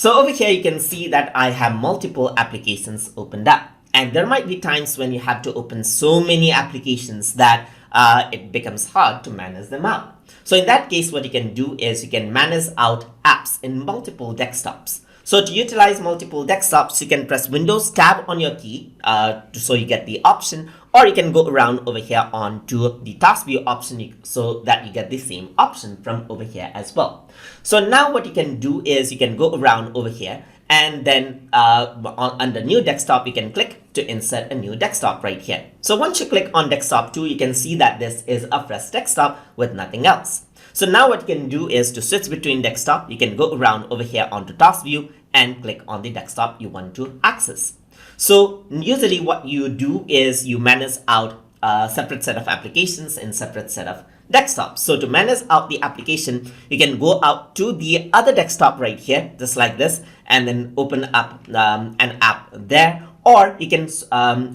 So over here, you can see that I have multiple applications opened up. And there might be times when you have to open so many applications that it becomes hard to manage them out. So in that case, what you can do is you can manage out apps in multiple desktops. So to utilize multiple desktops, you can press Windows tab on your key so you get the option, or you can go around over here onto the task view option so that you get the same option from over here as well. So now what you can do is you can go around over here, and then under new desktop, you can click to insert a new desktop right here. So once you click on desktop 2, you can see that this is a fresh desktop with nothing else. So now what you can do is to switch between desktop, you can go around over here onto task view and click on the desktop you want to access. So usually what you do is you manage out a separate set of applications in separate set of desktops. So to manage out the application, you can go out to the other desktop right here, just like this, and then open up an app there. Or you can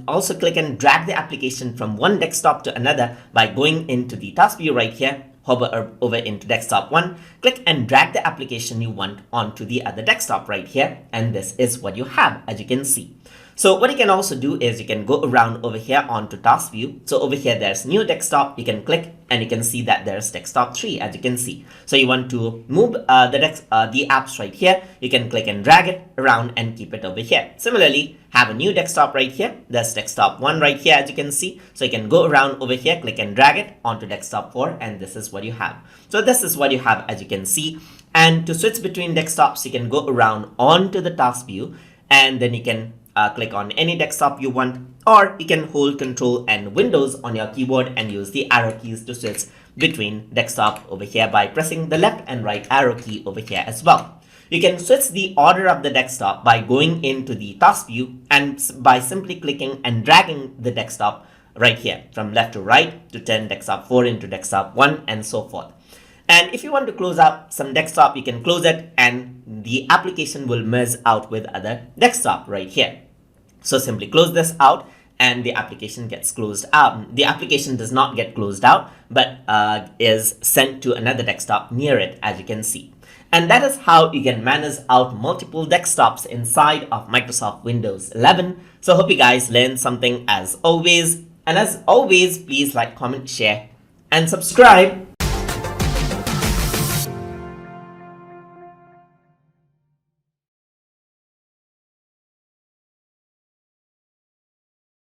also click and drag the application from one desktop to another by going into the task view right here, hover over into desktop 1, click and drag the application you want onto the other desktop right here, and this is what you have, as you can see. So what you can also do is you can go around over here onto task view. So over here there's new desktop, you can click and you can see that there's desktop 3, as you can see. So you want to move the apps right here, you can click and drag it around and keep it over here. Similarly, have a new desktop right here, there's desktop 1 right here, as you can see. So you can go around over here, click and drag it onto desktop 4, and this is what you have. So this is what you have, as you can see. And to switch between desktops, you can go around onto the task view, and then you can click on any desktop you want, or you can hold Control and Windows on your keyboard and use the arrow keys to switch between desktop over here by pressing the left and right arrow key over here as well. You can switch the order of the desktop by going into the task view and by simply clicking and dragging the desktop right here from left to right to turn desktop 4 into desktop 1 and so forth. And if you want to close out some desktop, you can close it and the application will merge out with other desktop right here. So simply close this out and the application gets closed out. The application does not get closed out, but is sent to another desktop near it, as you can see. And that is how you can manage out multiple desktops inside of Microsoft Windows 11. So hope you guys learned something as always. And as always, please like, comment, share, and subscribe.